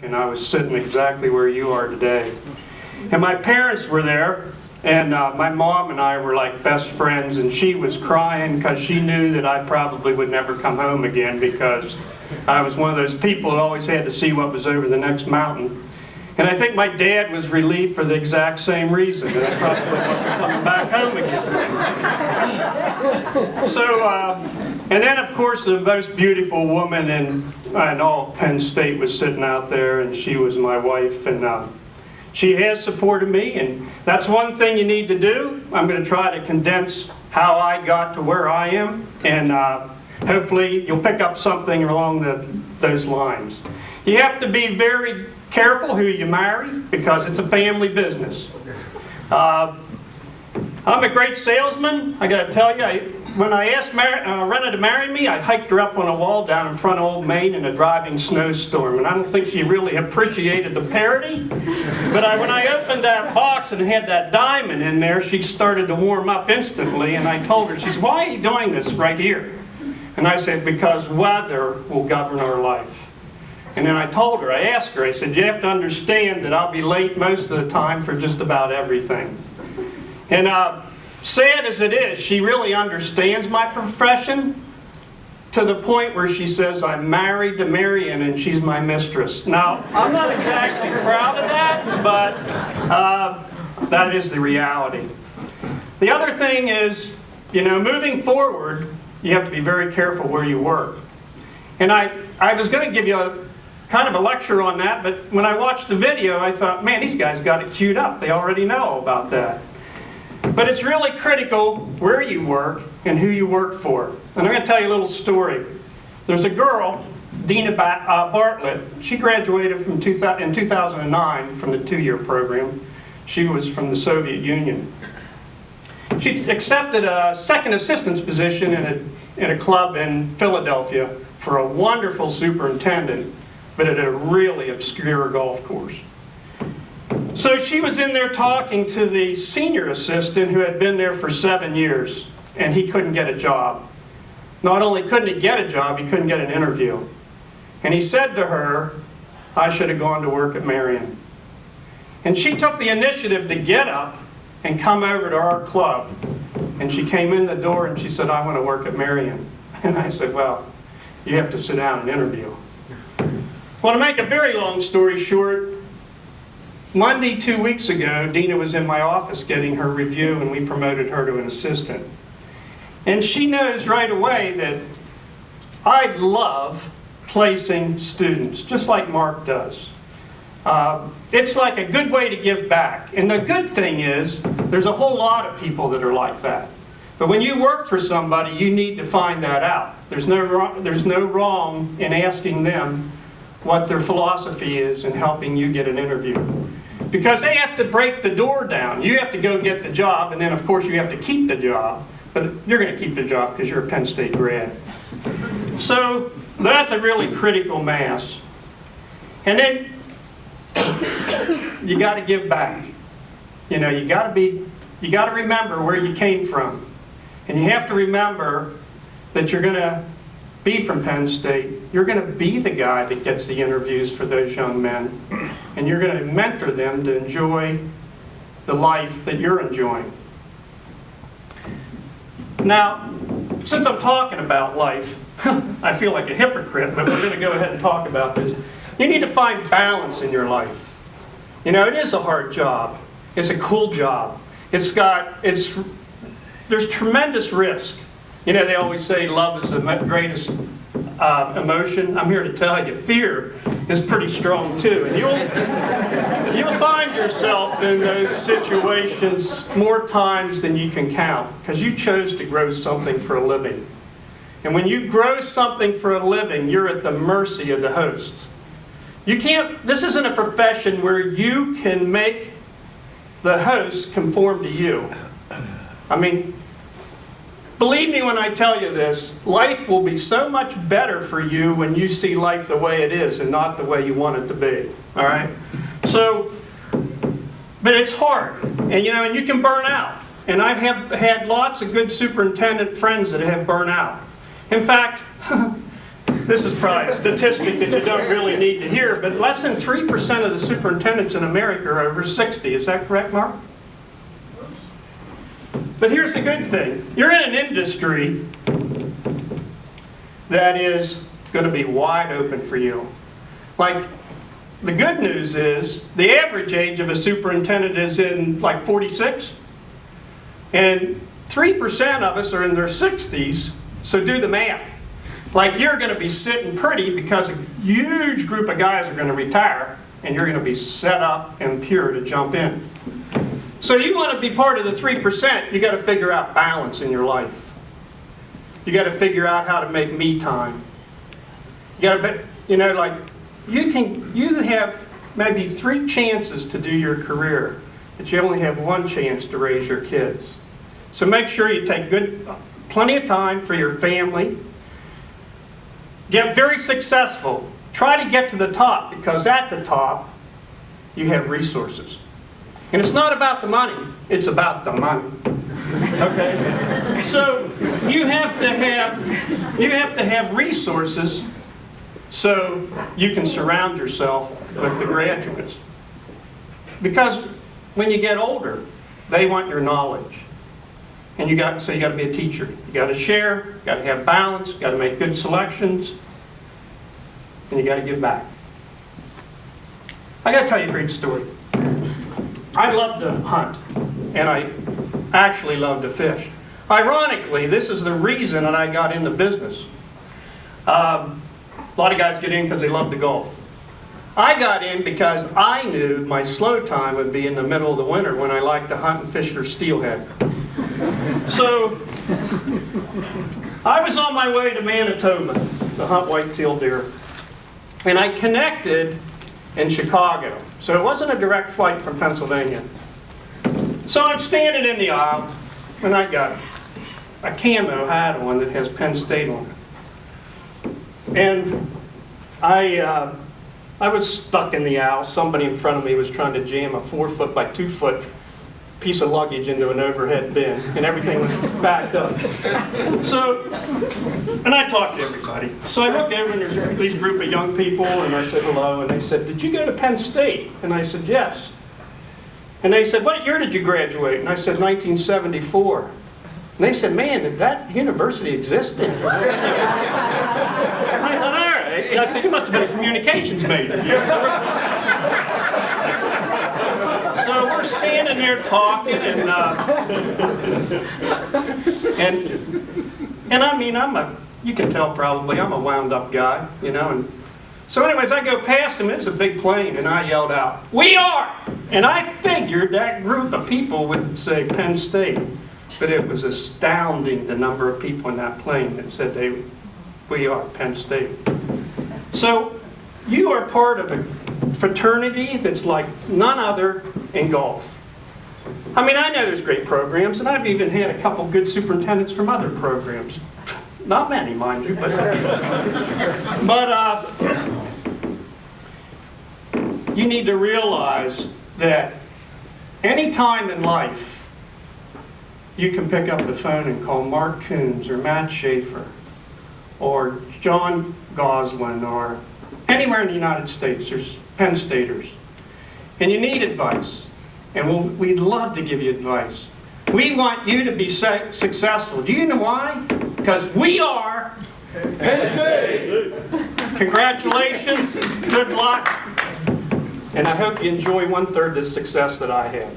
And I was sitting exactly where you are today. And my parents were there, and my mom and I were like best friends, and she was crying because she knew that I probably would never come home again because I was one of those people that always had to see what was over the next mountain. And I think my dad was relieved for the exact same reason, that I probably wasn't coming back home again. So, and then of course the most beautiful woman in all of Penn State was sitting out there, and she was my wife, and she has supported me, and that's one thing you need to do. I'm going to try to condense how I got to where I am, and hopefully you'll pick up something along those lines. You have to be very careful who you marry because it's a family business. I'm a great salesman. I got to tell you, when I asked Rena to marry me, I hiked her up on a wall down in front of Old Main in a driving snowstorm, and I don't think she really appreciated the parody. But when I opened that box and had that diamond in there, she started to warm up instantly, and I told her, she said, "Why are you doing this right here?" And I said, "Because weather will govern our life." And then I told her, I asked her, I said, "You have to understand that I'll be late most of the time for just about everything." And sad as it is, she really understands my profession to the point where she says, "I'm married to Merion and she's my mistress." Now, I'm not exactly proud of that, but that is the reality. The other thing is, moving forward, you have to be very careful where you work. And I was going to give you a kind of a lecture on that, but when I watched the video, I thought, man, these guys got it queued up. They already know about that. But it's really critical where you work and who you work for. And I'm going to tell you a little story. There's a girl, Dina Bartlett. She graduated in 2009 from the 2-year program. She was from the Soviet Union. She accepted a second assistant's position in a club in Philadelphia for a wonderful superintendent, but at a really obscure golf course. So she was in there talking to the senior assistant who had been there for 7 years, and he couldn't get a job. Not only couldn't he get a job, he couldn't get an interview. And he said to her, "I should have gone to work at Merion." And she took the initiative to get up and come over to our club. And she came in the door and she said, "I want to work at Merion." And I said, "Well, you have to sit down and interview." Well, to make a very long story short, Monday 2 weeks ago, Dina was in my office getting her review, and we promoted her to an assistant. And she knows right away that I love placing students, just like Mark does. It's like a good way to give back. And the good thing is, there's a whole lot of people that are like that. But when you work for somebody, you need to find that out. There's no wrong in asking them what their philosophy is in helping you get an interview. Because they have to break the door down. You have to go get the job, and then of course you have to keep the job. But you're going to keep the job because you're a Penn State grad. So that's a really critical mass. And then you got to give back. You got to remember where you came from. And you have to remember that you're going to be from Penn State. You're going to be the guy that gets the interviews for those young men. And you're going to mentor them to enjoy the life that you're enjoying. Now, since I'm talking about life, I feel like a hypocrite, but we're going to go ahead and talk about this. You need to find balance in your life. It is a hard job. It's a cool job. There's tremendous risk. They always say love is the greatest emotion. I'm here to tell you, fear is pretty strong too. And you'll find yourself in those situations more times than you can count because you chose to grow something for a living. And when you grow something for a living, you're at the mercy of the host. This isn't a profession where you can make the host conform to you. Believe me when I tell you this, life will be so much better for you when you see life the way it is and not the way you want it to be. All right? But it's hard. And you can burn out. And I have had lots of good superintendent friends that have burned out. In fact, this is probably a statistic that you don't really need to hear, but less than 3% of the superintendents in America are over 60. Is that correct, Mark? But here's the good thing. You're in an industry that is going to be wide open for you. Like, the good news is the average age of a superintendent is in like 46. And 3% of us are in their 60s, so do the math. Like, you're going to be sitting pretty because a huge group of guys are going to retire, and you're going to be set up and pure to jump in. So you want to be part of the 3%, you got to figure out balance in your life. You got to figure out how to make me time. You got to, like, you have maybe 3 chances to do your career, but you only have 1 chance to raise your kids. So make sure you take plenty of time for your family. Get very successful. Try to get to the top, because at the top, you have resources. And it's not about the money, it's about the money. Okay? So you have to have resources so you can surround yourself with the graduates. Because when you get older, they want your knowledge. And you got to be a teacher. You got to share, you got to have balance, you got to make good selections, and you got to give back. I got to tell you a great story. I love to hunt, and I actually love to fish. Ironically, this is the reason that I got into business. A lot of guys get in because they love to golf. I got in because I knew my slow time would be in the middle of the winter when I like to hunt and fish for steelhead. So I was on my way to Manitoba to hunt white-tailed deer, and I connected in Chicago. So it wasn't a direct flight from Pennsylvania. So I'm standing in the aisle, and I got a camo hat on that has Penn State on it. And I was stuck in the aisle. Somebody in front of me was trying to jam a 4-foot by 2-foot piece of luggage into an overhead bin, and everything was backed up. So, and I talked to everybody. So I looked over, and there's this group of young people, and I said hello, and they said, "Did you go to Penn State?" And I said, "Yes." And they said, "What year did you graduate?" And I said, 1974. And they said, "Man, did that university exist then?" And I thought, all right. And I said, "You must have been a communications major." So we're standing there talking, and I mean, you can tell probably, I'm a wound-up guy, And so anyways, I go past him, it's a big plane, and I yelled out, "We are!" And I figured that group of people would say Penn State, but it was astounding the number of people in that plane that said we are Penn State. So you are part of a fraternity that's like none other in golf. I mean, I know there's great programs, and I've even had a couple good superintendents from other programs. Not many, mind you, but you need to realize that any time in life you can pick up the phone and call Mark Coons or Matt Shaffer or John Goslin or anywhere in the United States. There's Penn Staters. And you need advice. And we'd love to give you advice. We want you to be successful. Do you know why? Because we are Penn State. Congratulations. Good luck. And I hope you enjoy 1/3 the success that I have.